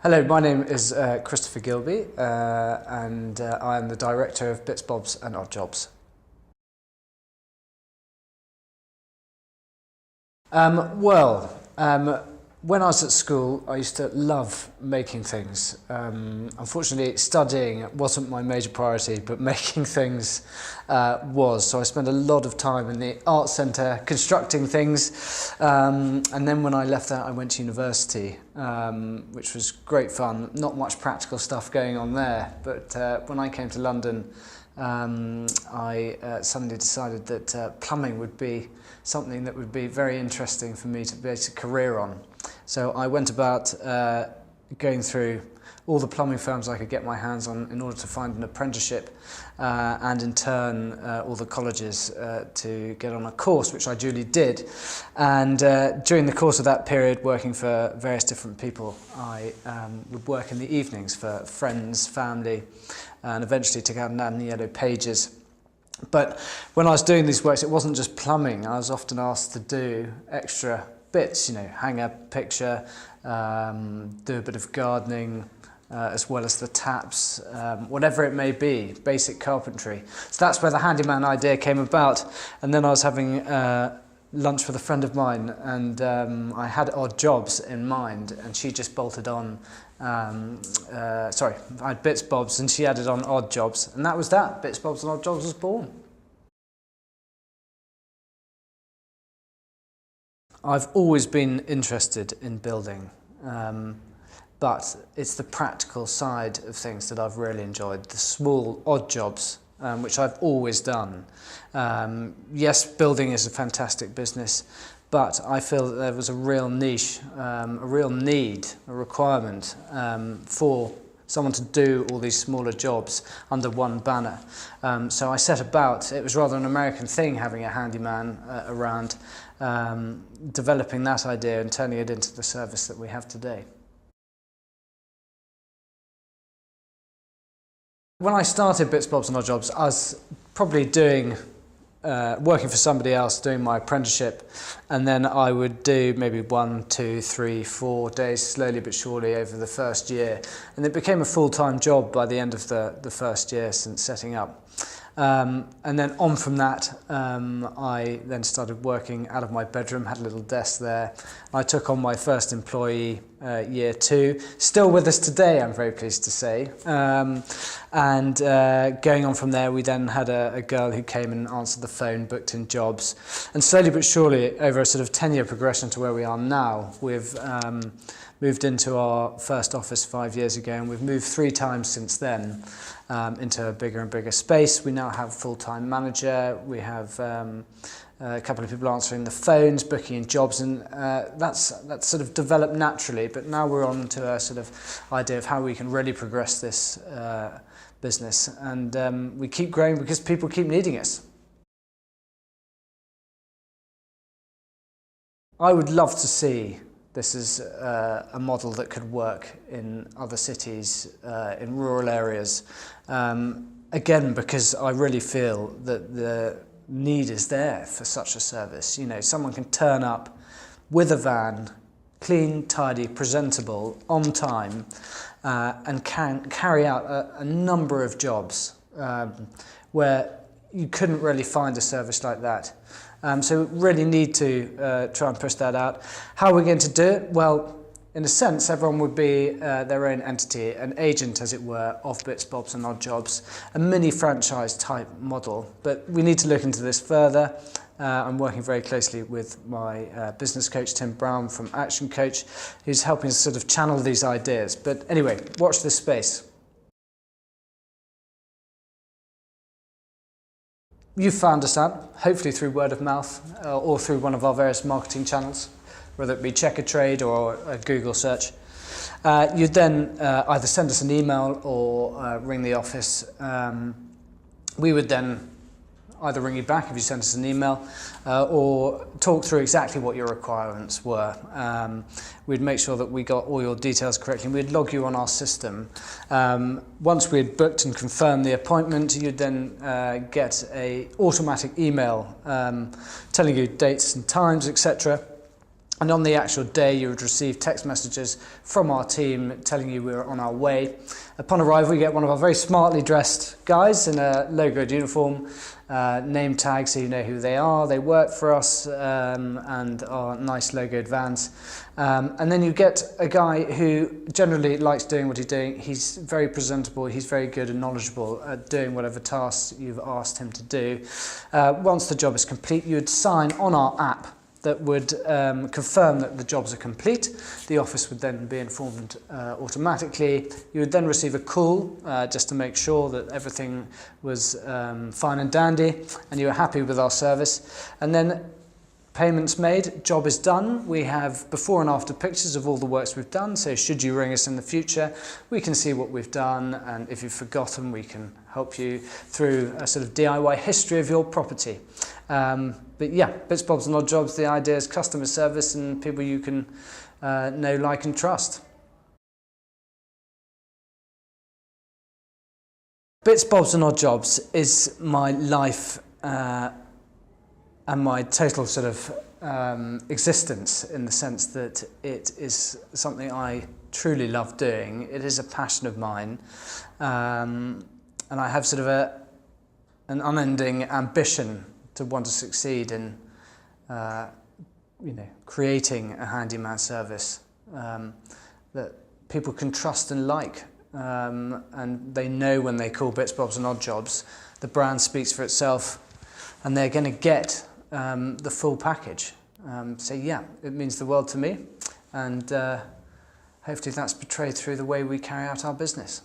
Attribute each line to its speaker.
Speaker 1: Hello, my name is Christopher Gilbey and I am the director of Bits, Bobs and Odd Jobs. When I was at school, I used to love making things. Unfortunately, studying wasn't my major priority, but making things was. So I spent a lot of time in the art centre constructing things. And then when I left that, I went to university, which was great fun. Not much practical stuff going on there. But when I came to London, I suddenly decided that plumbing would be something that would be very interesting for me to base a career on. So I went about going through all the plumbing firms I could get my hands on in order to find an apprenticeship and in turn all the colleges to get on a course, which I duly did. And during the course of that period, working for various different people, I would work in the evenings for friends, family, and eventually took out an ad in the Yellow Pages. But when I was doing these works, it wasn't just plumbing. I was often asked to do extra bits, hang a picture, do a bit of gardening, as well as the taps, whatever it may be, basic carpentry. So that's where the handyman idea came about. And then I was having lunch with a friend of mine, and I had Odd Jobs in mind, and she just bolted on, I had Bits, Bobs, and she added on Odd Jobs, and that was that. Bits, Bobs and Odd Jobs was born. I've always been interested in building, but it's the practical side of things that I've really enjoyed, the small odd jobs, which I've always done. Yes, building is a fantastic business, but I feel that there was a real niche, a real need, a requirement for someone to do all these smaller jobs under one banner. So I set about, it was rather an American thing having a handyman around, developing that idea and turning it into the service that we have today. When I started Bits, Bobs and Odd Jobs, I was probably doing working for somebody else, doing my apprenticeship, and then I would do maybe 1, 2, 3, 4 days, slowly but surely over the first year. And it became a full-time job by the end of the first year since setting up. And then on from that, I then started working out of my bedroom, had a little desk there. I took on my first employee year 2, still with us today, I'm very pleased to say. And going on from there, we then had a girl who came and answered the phone, booked in jobs. And slowly but surely, over a sort of 10-year progression to where we are now, we've moved into our first office 5 years ago, and we've moved 3 times since then into a bigger and bigger space. We now have a full-time manager, we have a couple of people answering the phones, booking in jobs, and that's sort of developed naturally, but now we're on to a sort of idea of how we can really progress this business, and we keep growing because people keep needing us. I would love to see this is a model that could work in other cities, in rural areas. Again, because I really feel that the need is there for such a service. Someone can turn up with a van, clean, tidy, presentable, on time, and can carry out a number of jobs where you couldn't really find a service like that. So we really need to try and push that out. How are we going to do it? Well, in a sense, everyone would be their own entity, an agent, as it were, of Bits, Bobs and Odd Jobs, a mini franchise type model. But we need to look into this further. I'm working very closely with my business coach, Tim Brown from Action Coach, who's helping us sort of channel these ideas. But anyway, watch this space. You've found us out, hopefully through word of mouth or through one of our various marketing channels, whether it be Check a Trade or a Google search. You'd then either send us an email or ring the office. We would then either ring you back if you sent us an email or talk through exactly what your requirements were. We'd make sure that we got all your details correctly, and we'd log you on our system. Once we had booked and confirmed the appointment, you'd then get an automatic email telling you dates and times, etc. And on the actual day, you would receive text messages from our team telling you we were on our way. Upon arrival, you get one of our very smartly dressed guys in a logoed uniform, name tag so you know who they are, they work for us, and our nice logoed vans. And then you get a guy who generally likes doing what he's doing. He's very presentable, he's very good and knowledgeable at doing whatever tasks you've asked him to do. Once the job is complete, you would sign on our app that would confirm that the jobs are complete. The office would then be informed automatically. You would then receive a call just to make sure that everything was fine and dandy and you were happy with our service. And then payments made, job is done. We have before and after pictures of all the works we've done, so should you ring us in the future, we can see what we've done, and if you've forgotten, we can help you through a sort of DIY history of your property. But yeah, bits, bobs and odd jobs, the idea is customer service and people you can know, like and trust. Bits, bobs and odd jobs is my life and my total sort of existence, in the sense that it is something I truly love doing. It is a passion of mine, and I have sort of an unending ambition to want to succeed in creating a handyman service that people can trust and like, and they know when they call Bits, Bobs and Odd Jobs, the brand speaks for itself and they're going to get the full package. So yeah, it means the world to me, and hopefully that's portrayed through the way we carry out our business.